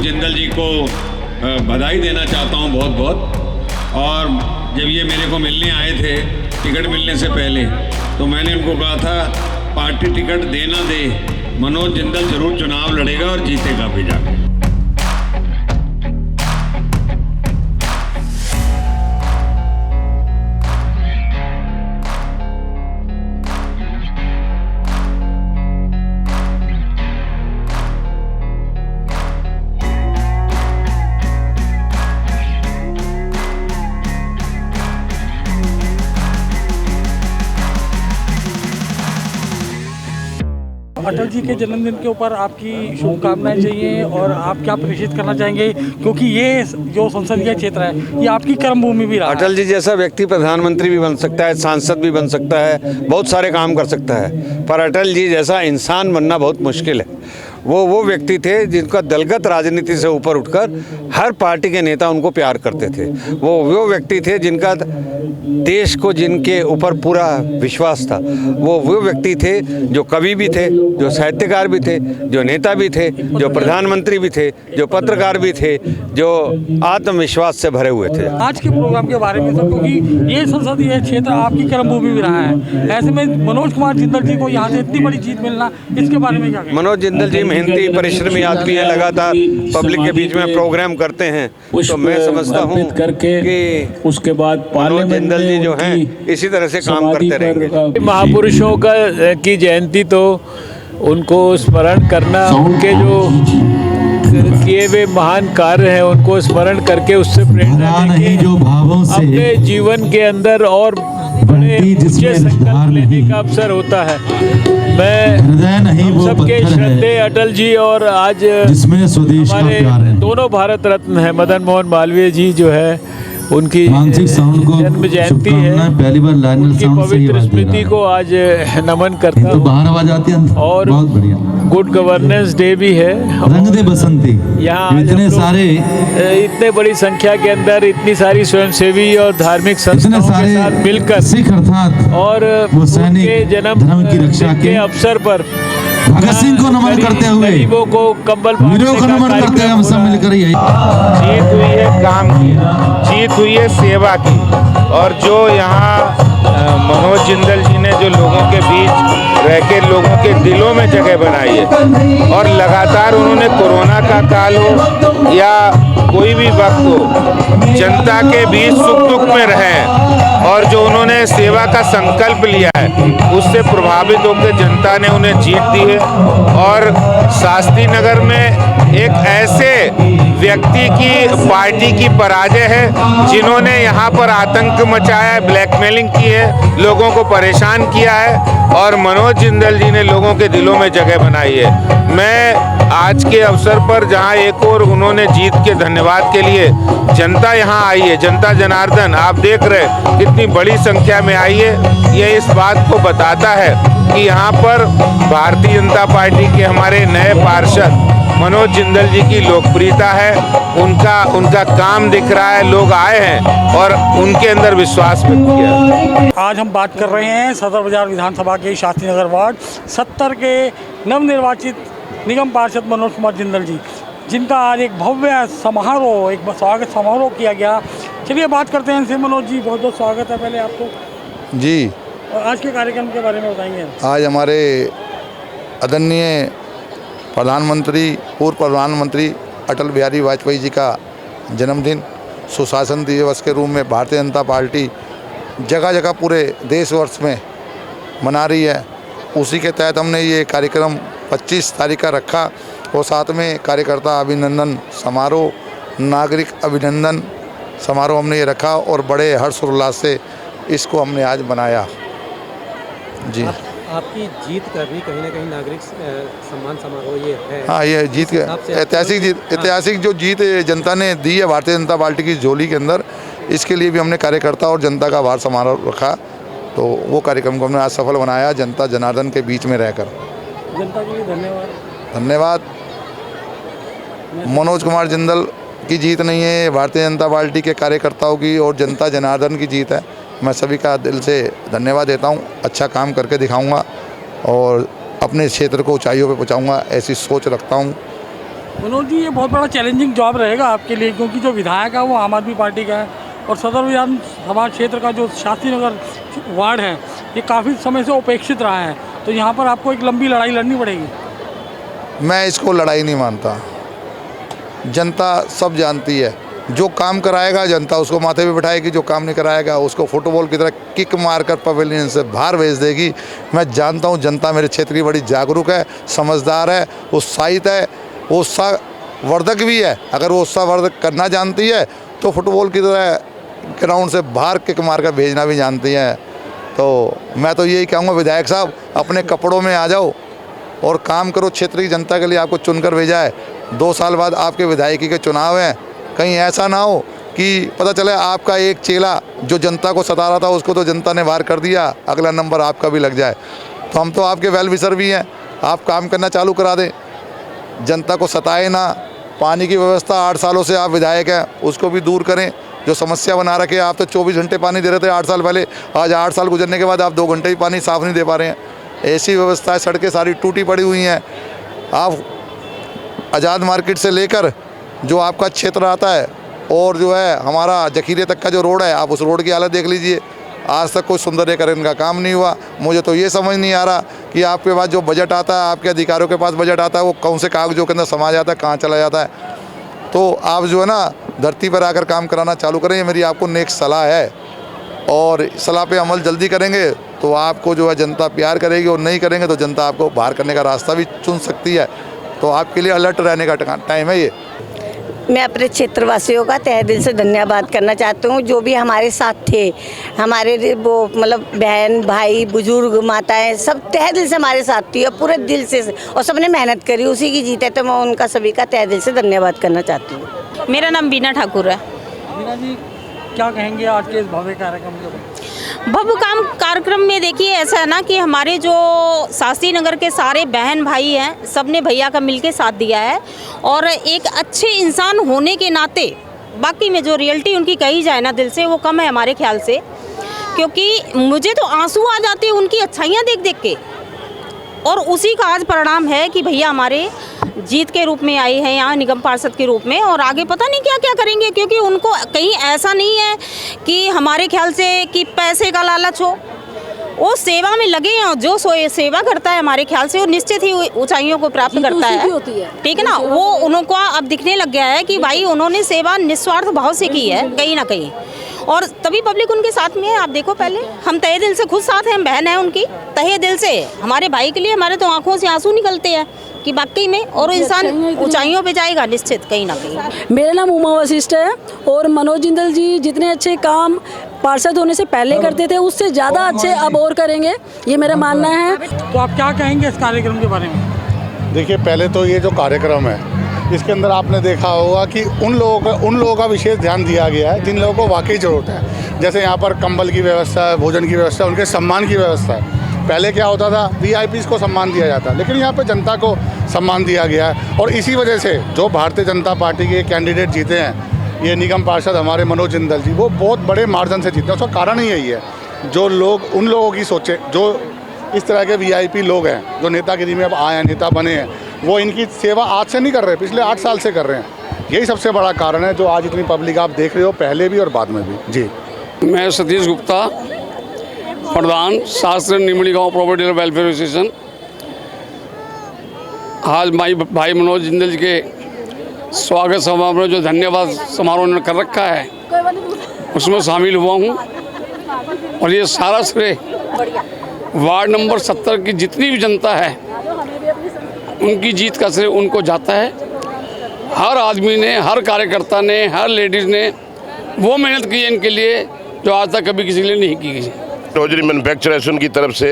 जिंदल जी को बधाई देना चाहता हूं बहुत बहुत। और जब ये मेरे को मिलने आए थे टिकट मिलने से पहले, तो मैंने उनको कहा था पार्टी टिकट देना दे, मनोज जिंदल जरूर चुनाव लड़ेगा और जीतेगा भी जाकर। अटल जी के जन्मदिन के ऊपर आपकी शुभकामनाएं चाहिए और आप क्या प्रेषित करना चाहेंगे, क्योंकि ये जो संसदीय क्षेत्र है ये आपकी कर्मभूमि भी रहा है। अटल जी जैसा व्यक्ति प्रधानमंत्री भी बन सकता है, सांसद भी बन सकता है, बहुत सारे काम कर सकता है, पर अटल जी जैसा इंसान बनना बहुत मुश्किल है। वो व्यक्ति थे जिनका दलगत राजनीति से ऊपर उठकर हर पार्टी के नेता उनको प्यार करते थे। वो व्यक्ति थे जिनका देश को जिनके ऊपर पूरा विश्वास था। वो व्यक्ति थे जो कवि भी थे, जो साहित्यकार भी थे, जो नेता भी थे, जो प्रधानमंत्री भी थे, जो पत्रकार भी थे, जो आत्मविश्वास से भरे हुए थे। आज के प्रोग्राम के बारे में सर, क्योंकि ये संसदीय क्षेत्र आपकी कर्मभूमि भी रहा है, ऐसे में मनोज कुमार जिंदल जी को यहाँ से इतनी बड़ी जीत मिलना, इसके बारे में क्या कहें? मनोज जिंदल जी मेहनती परिश्रमी आदमी है, लगातार पब्लिक के बीच में प्रोग्राम करते हैं, तो मैं समझता हूँ कि उसके बाद मनोज जिंदल जी जो हैं इसी तरह से काम करते रहेंगे। महापुरुषों की जयंती तो उनको स्मरण करना, उनके जो किए हुए महान कार्य हैं उनको स्मरण करके उससे प्रेरणा लेके अपने जीवन के अंदर और बड़े ऊंचे संकल्प लेने का अवसर होता है। मैं सबके श्रद्धेय अटल जी और आज हमारे दोनों भारत रत्न हैं मदन मोहन मालवीय जी जो है, उनकी जन्म जयंती है, उनकी पवित्र स्मृति को आज नमन करता हूँ। और गुड गवर्नेंस डे भी है। यहाँ इतने बड़ी संख्या के अंदर इतनी सारी स्वयंसेवी और धार्मिक संस्थाओं के साथ मिलकर और उनके जन्म के अवसर पर भगत सिंह को नमन करते हुए, गरीबों को कंबल वीरों को नमन करते हुए हम सब मिलकर यही जीत हुई है काम की, जीत हुई है सेवा की। और जो यहाँ मनोज जिंदल जी ने जो लोगों के बीच रह के लोगों के दिलों में जगह बनाई है, और लगातार उन्होंने कोरोना का काल हो या कोई भी वक्त हो, जनता के बीच सुख दुख में रहें, और जो उन्होंने सेवा का संकल्प लिया है उससे प्रभावित होकर जनता ने उन्हें जीत दी है। और शास्त्री नगर में एक ऐसे व्यक्ति की पार्टी की पराजय है जिन्होंने यहाँ पर आतंक मचाया है, ब्लैकमेलिंग की है, लोगों को परेशान किया है, और मनोज जिंदल जी ने लोगों के दिलों में जगह बनाई है। मैं आज के अवसर पर जहाँ एक और उन्होंने जीत के धन्यवाद के लिए जनता यहाँ आई है, जनता जनार्दन आप देख रहे कितनी बड़ी संख्या में आई है, ये इस बात को बताता है कि यहाँ पर भारतीय जनता पार्टी के हमारे नए पार्षद मनोज जिंदल जी की लोकप्रियता है, उनका काम दिख रहा है, लोग आए हैं और उनके अंदर विश्वास व्यक्त किया। आज हम बात कर रहे हैं सदर बाजार विधानसभा के शास्त्री नगर वार्ड 70 के नवनिर्वाचित निगम पार्षद मनोज कुमार जिंदल जी, जिनका आज एक भव्य समारोह, एक स्वागत समारोह किया गया। चलिए बात करते हैं इनसे। मनोज जी बहुत बहुत स्वागत है पहले आपको जी। और आज के कार्यक्रम के बारे में बताएंगे। आज हमारे आदरणीय प्रधानमंत्री, पूर्व प्रधानमंत्री अटल बिहारी वाजपेयी जी का जन्मदिन सुशासन दिवस के रूप में भारतीय जनता पार्टी जगह जगह पूरे देशवर्ष में मना रही है। उसी के तहत हमने ये कार्यक्रम 25 तारीख का रखा, और साथ में कार्यकर्ता अभिनंदन समारोह, नागरिक अभिनंदन समारोह हमने ये रखा, और बड़े हर्षोल्लास से इसको हमने आज बनाया जी। आपकी जीत का भी कहीं ना कहीं नागरिक सम्मान समारोह ये है। हाँ, ये जीत के ऐतिहासिक जो जीत जनता ने दी है भारतीय जनता पार्टी की झोली के अंदर, इसके लिए भी हमने कार्यकर्ता और जनता का आभार समारोह रखा। तो वो कार्यक्रम को हमने आज सफल बनाया जनता जनार्दन के बीच में रहकर। जनता के लिए धन्यवाद। धन्यवाद। मनोज कुमार जिंदल की जीत नहीं है, भारतीय जनता पार्टी के कार्यकर्ताओं की और जनता जनार्दन की जीत है। मैं सभी का दिल से धन्यवाद देता हूं। अच्छा काम करके दिखाऊंगा और अपने क्षेत्र को ऊंचाइयों पे पहुंचाऊंगा, ऐसी सोच रखता हूं। मनोज जी, ये बहुत बड़ा चैलेंजिंग जॉब रहेगा आपके लिए, क्योंकि जो विधायक है वो आम आदमी पार्टी का है और सदर विधानसभा क्षेत्र का जो शास्त्री नगर वार्ड है ये काफ़ी समय से उपेक्षित रहा है, तो यहाँ पर आपको एक लंबी लड़ाई लड़नी पड़ेगी। मैं इसको लड़ाई नहीं मानता। जनता सब जानती है, जो काम कराएगा जनता उसको माथे पे बिठाएगी, जो काम नहीं कराएगा उसको फुटबॉल की तरह किक मारकर पवेलियन से बाहर भेज देगी। मैं जानता हूँ जनता मेरे क्षेत्र की बड़ी जागरूक है, समझदार है, उत्साहित है, उत्साहवर्धक भी है। अगर वो उत्साहवर्धक करना जानती है तो फुटबॉल की तरह ग्राउंड से बाहर किक मारकर भेजना भी जानती है। तो मैं तो यही कहूँगा, विधायक साहब अपने कपड़ों में आ जाओ और काम करो। क्षेत्र की जनता के लिए आपको चुनकर भेजा है। 2 साल बाद आपके विधायकी के चुनाव हैं, कहीं ऐसा ना हो कि पता चले आपका एक चेला जो जनता को सता रहा था उसको तो जनता ने बाहर कर दिया, अगला नंबर आपका भी लग जाए। तो हम तो आपके वेल विशर भी हैं, आप काम करना चालू करा दें, जनता को सताए ना। पानी की व्यवस्था 8 सालों से आप विधायक हैं, उसको भी दूर करें। जो समस्या बना रखे, आप तो 24 घंटे पानी दे रहे थे 8 साल पहले, आज 8 साल गुजरने के बाद आप 2 घंटे ही पानी साफ़ नहीं दे पा रहे हैं। ऐसी व्यवस्था है, सड़कें सारी टूटी पड़ी हुई हैं। आप आज़ाद मार्केट से लेकर जो आपका क्षेत्र आता है और जो है हमारा जखीरे तक का जो रोड है, आप उस रोड की हालत देख लीजिए। आज तक कोई सुंदरीकरण का काम नहीं हुआ। मुझे तो ये समझ नहीं आ रहा कि आपके पास जो बजट आता है, आपके अधिकारियों के पास बजट आता है, वो कौन से कागजों के अंदर समा जाता है, कहाँ चला जाता है। तो आप जो है ना धरती पर आकर काम कराना चालू करें, ये मेरी आपको नेक सलाह है। और सलाह पे अमल जल्दी करेंगे तो आपको जो है जनता प्यार करेगी, और नहीं करेंगे तो जनता आपको बाहर करने का रास्ता भी चुन सकती है। तो आपके लिए अलर्ट रहने का टाइम है ये। मैं अपने क्षेत्रवासियों का तहे दिल से धन्यवाद करना चाहती हूँ, जो भी हमारे साथ थे, हमारे वो मतलब बहन भाई बुजुर्ग माताएं सब तहे दिल से हमारे साथ थी और पूरे दिल से, और सबने मेहनत करी, उसी की जीत है। तो मैं उनका सभी का तहे दिल से धन्यवाद करना चाहती हूँ। मेरा नाम बीना ठाकुर है। बीना जी, क्या कहेंगे आज के इस भव्य कार्यक्रम के बारे में? भव्य कार्यक्रम में देखिए ऐसा है ना कि हमारे जो शास्त्री नगर के सारे बहन भाई हैं, सब ने भैया का मिलके साथ दिया है, और एक अच्छे इंसान होने के नाते बाकी में जो रियलिटी उनकी कही जाए ना दिल से, वो कम है हमारे ख्याल से। क्योंकि मुझे तो आंसू आ जाते हैं उनकी अच्छाइयाँ देख देख के, और उसी का आज परिणाम है कि भैया हमारे जीत के रूप में आए हैं यहाँ निगम पार्षद के रूप में, और आगे पता नहीं क्या क्या करेंगे। क्योंकि उनको कहीं ऐसा नहीं है कि हमारे ख्याल से कि पैसे का लालच हो, वो सेवा में लगे हैं, और जो सेवा करता है हमारे ख्याल से वो निश्चित ही ऊंचाइयों को प्राप्त करता है। ठीक है ना, वो उनको अब दिखने लग गया है कि भाई उन्होंने सेवा निस्वार्थ भाव से की है कहीं ना कहीं, और तभी पब्लिक उनके साथ में है। आप देखो, पहले हम तहे दिल से खुद साथ हैं, हम बहन है उनकी, तहे दिल से हमारे भाई के लिए हमारे तो आंखों से आंसू निकलते हैं कि वाकई में, और इंसान ऊंचाइयों पे जाएगा निश्चित कहीं ना कहीं। मेरा नाम उमा वशिष्ठ है, और मनोज जिंदल जी जितने अच्छे काम पार्षद होने से पहले करते थे उससे ज़्यादा अच्छे अब और करेंगे, ये मेरा मानना है। तो आप क्या कहेंगे इस कार्यक्रम के बारे में? देखिए, पहले तो ये जो कार्यक्रम है इसके अंदर आपने देखा होगा कि उन लोगों का विशेष ध्यान दिया गया है जिन लोगों को वाकई ज़रूरत है। जैसे यहाँ पर कंबल की व्यवस्था है, भोजन की व्यवस्था है, उनके सम्मान की व्यवस्था है। पहले क्या होता था, वीआईपीज को सम्मान दिया जाता, लेकिन यहाँ पे जनता को सम्मान दिया गया है। और इसी वजह से जो भारतीय जनता पार्टी के कैंडिडेट जीते हैं, ये निगम पार्षद हमारे मनोज जिंदल जी, वो बहुत बड़े मार्जिन से जीते हैं। उसका कारण ही यही है, जो लोग उन लोगों की सोचे, जो इस तरह के वीआईपी लोग हैं जो नेतागिरी में अब आए हैं, नेता बने हैं, वो इनकी सेवा आज से नहीं कर रहे, पिछले 8 साल से कर रहे हैं। यही सबसे बड़ा कारण है जो आज इतनी पब्लिक आप देख रहे हो, पहले भी और बाद में भी। जी, मैं सतीश गुप्ता, प्रधान शास्त्री निमड़ी गाँव प्रॉपर्टी वेलफेयर एसोसिएशन। आज भाई मनोज जिंदल जी के स्वागत समारोह में जो धन्यवाद समारोह ने कर रखा है उसमें शामिल हुआ हूँ, और ये सारा श्रेय वार्ड नंबर 70 की जितनी भी जनता है उनकी जीत का श्रेय उनको जाता है। हर आदमी ने, हर कार्यकर्ता ने, हर लेडीज़ ने वो मेहनत की है इनके लिए जो आज तक कभी किसी के लिए नहीं की गई। होजरी मैन्युफैक्चर एसोसिएशन की तरफ से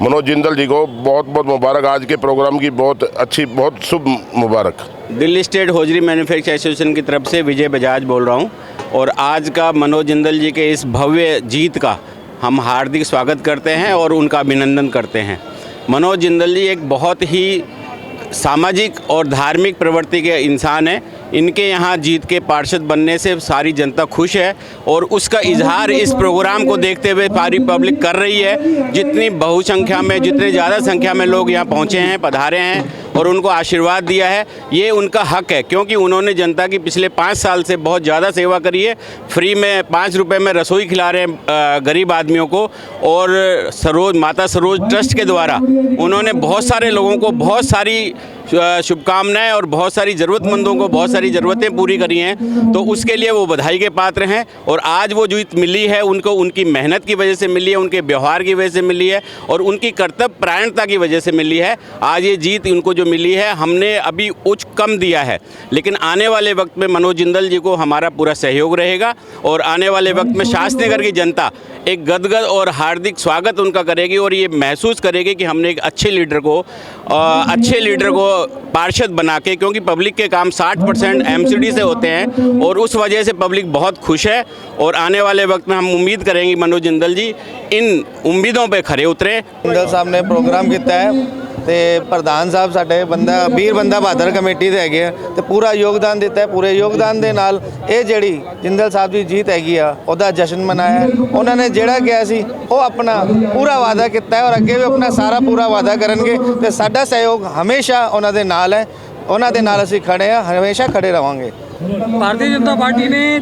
मनोज जिंदल जी को बहुत बहुत मुबारक। आज के प्रोग्राम की बहुत अच्छी, बहुत शुभ मुबारक। Delhi state hosiery manufacture association की तरफ से विजय बजाज बोल रहा हूं, और आज का मनोज जिंदल जी के इस भव्य जीत का हम हार्दिक स्वागत करते हैं और उनका अभिनंदन करते हैं। मनोज जिंदल जी एक बहुत ही सामाजिक और धार्मिक प्रवृत्ति के इंसान हैं। इनके यहाँ जीत के पार्षद बनने से सारी जनता खुश है, और उसका इजहार इस प्रोग्राम को देखते हुए सारी पब्लिक कर रही है। जितनी बहुसंख्या में, जितने ज़्यादा संख्या में लोग यहाँ पहुँचे हैं, पधारे हैं, और उनको आशीर्वाद दिया है, ये उनका हक है, क्योंकि उन्होंने जनता की पिछले 5 साल से बहुत ज़्यादा सेवा करी है। फ्री में 5 रुपए में रसोई खिला रहे हैं गरीब आदमियों को, और माता सरोज ट्रस्ट के द्वारा उन्होंने बहुत सारे लोगों को बहुत सारी शुभकामनाएं और बहुत सारी ज़रूरतमंदों को बहुत सारी ज़रूरतें पूरी करी हैं। तो उसके लिए वो बधाई के पात्र हैं। और आज वो जीत मिली है उनको उनकी मेहनत की वजह से मिली है, उनके व्यवहार की वजह से मिली है और उनकी कर्तव्य परायणता की वजह से मिली है। आज ये जीत इनको जो मिली है, हमने अभी उच्च कम दिया है, लेकिन आने वाले वक्त में मनोज जिंदल जी को हमारा पूरा सहयोग रहेगा और आने वाले वक्त में शास्त्री नगर की जनता एक गदगद और हार्दिक स्वागत उनका करेगी और ये महसूस करेगी कि हमने एक अच्छे लीडर को पार्षद बना के, क्योंकि पब्लिक के काम 60% एमसीडी से होते हैं और उस वजह से पब्लिक बहुत खुश है। और आने वाले वक्त में हम उम्मीद करेंगे मनोज जिंदल जी इन उम्मीदों पे खरे उतरे। जिंदल साहब ने प्रोग्राम किया है ਤੇ ਪ੍ਰਧਾਨ ਸਾਹਿਬ ਸਾਡੇ ਵੀਰ ਬੰਦਾ ਬਹਾਦਰ ਕਮੇਟੀ ਦੇ ਹੈਗੇ ਆ ਤੇ ਪੂਰਾ ਯੋਗਦਾਨ ਦਿੱਤਾ ਹੈ। ਪੂਰੇ ਯੋਗਦਾਨ ਦੇ ਨਾਲ ਇਹ ਜਿਹੜੀ ਜਿੰਦਲ ਸਾਹਿਬ ਦੀ ਜੀਤ ਹੈਗੀ ਆ ਉਹਦਾ ਜਸ਼ਨ ਮਨਾਇਆ। ਉਹਨਾਂ ਨੇ ਜਿਹੜਾ ਕਿਹਾ ਸੀ ਉਹ ਆਪਣਾ ਪੂਰਾ ਵਾਅਦਾ ਕੀਤਾ ਹੈ ਔਰ ਅੱਗੇ ਵੀ ਆਪਣਾ ਸਾਰਾ ਪੂਰਾ ਵਾਅਦਾ ਕਰਨਗੇ ਤੇ ਸਾਡਾ ਸਹਿਯੋਗ ਹਮੇਸ਼ਾ ਉਹਨਾਂ ਦੇ ਨਾਲ ਹੈ। ਉਹਨਾਂ ਦੇ ਨਾਲ ਅਸੀਂ ਖੜੇ ਆ, ਹਮੇਸ਼ਾ ਖੜੇ ਰਵਾਂਗੇ। ਭਾਰਤੀ ਜਨਤਾ ਪਾਰਟੀ ਨੇ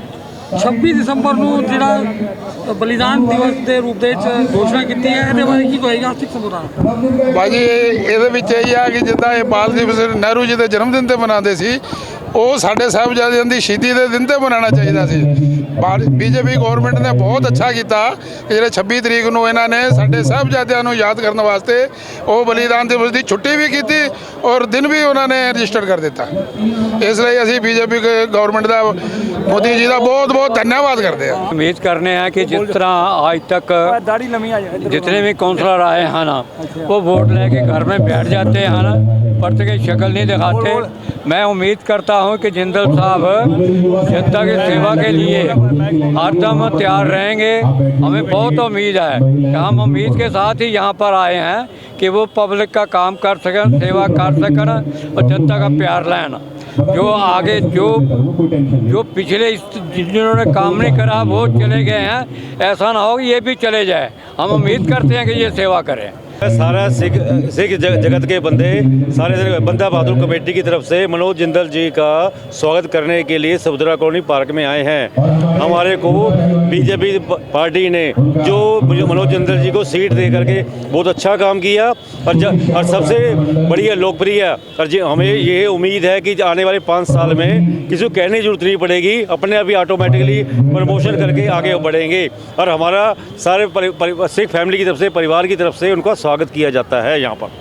26 ਦਸੰਬਰ ਨੂੰ ਜਿਹੜਾ ਬਲੀਦਾਨ ਦਿਵਸ ਦੇ ਰੂਪ ਦੇ ਵਿੱਚ ਘੋਸ਼ਣਾ ਕੀਤੀ ਹੈ, ਇਹਦੇ ਬਾਰੇ ਕੀ ਕਹੇਗਾ ਸਿੱਖ ਸਮੁਦਾਇ? ਭਾਜੀ ਇਹਦੇ ਵਿੱਚ ਇਹ ਆ ਕਿ ਜਿੱਦਾਂ ਇਹ ਬਾਲ ਦਿਵਸ ਨਹਿਰੂ ਜੀ ਦੇ ਜਨਮ ਦਿਨ ਤੇ ਮਨਾਉਂਦੇ ਸੀ, ਉਹ ਸਾਡੇ ਸਾਹਿਬਜ਼ਾਦਿਆਂ ਦੀ ਸ਼ਹੀਦੀ ਦੇ ਦਿਨ ਤੇ ਮਨਾਉਣਾ ਚਾਹੀਦਾ ਸੀ। ਬੀਜੇਪੀ ਗਵਰਨਮੈਂਟ ਨੇ ਬਹੁਤ ਅੱਛਾ ਕੀਤਾ ਕਿ ਜਿਹੜੇ 26 ਤਰੀਕ ਨੂੰ ਇਹਨਾਂ ਨੇ ਸਾਡੇ ਸਾਹਿਬਜ਼ਾਦਿਆਂ ਨੂੰ ਯਾਦ ਕਰਨ ਵਾਸਤੇ ਉਹ ਬਲੀਦਾਨ ਦਿਵਸ ਦੀ ਛੁੱਟੀ ਵੀ ਕੀਤੀ ਔਰ ਦਿਨ ਵੀ ਉਹਨਾਂ ਨੇ ਰਜਿਸਟਰ ਕਰ ਦਿੱਤਾ। ਇਸ ਲਈ ਅਸੀਂ ਬੀਜੇਪੀ ਗਵਰਨਮੈਂਟ ਦਾ मोदी जी का बहुत बहुत धन्यवाद करते हैं। उम्मीद करने हैं कि जिस तरह आज तक जितने भी काउंसलर आए हैं ना, वो वोट लेके घर में बैठ जाते हैं ना, पर्चे की शक्ल नहीं दिखाते। मैं उम्मीद करता हूं कि जिंदल साहब जनता की सेवा के लिए हरदम तैयार रहेंगे। हमें बहुत उम्मीद है कि हम उम्मीद के साथ ही यहाँ पर आए हैं कि वो पब्लिक का काम कर सकें, सेवा कर सकें और जनता का प्यार लें। जो आगे जो पिछले जिन्होंने काम नहीं करा वो चले गए हैं, ऐसा ना हो कि ये भी चले जाए। हम उम्मीद करते हैं कि ये सेवा करें। सारा सिख जगत के बंदे सारे बंदा बहादुर कमेटी की तरफ से मनोज जिंदल जी का स्वागत करने के लिए सबुद्रा कॉलोनी पार्क में आए हैं। हमारे को बीजेपी पार्टी ने जो मनोज जिंदल जी को सीट दे करके बहुत अच्छा काम किया और सबसे बढ़िया लोकप्रिय। और हमें ये उम्मीद है कि आने वाले 5 साल में किसी को कहने की जरूरत नहीं पड़ेगी, अपने आप ही ऑटोमेटिकली प्रमोशन करके आगे बढ़ेंगे। और हमारा सारे सिख फैमिली की तरफ से, परिवार की तरफ से उनका स्वागत किया जाता है यहाँ पर।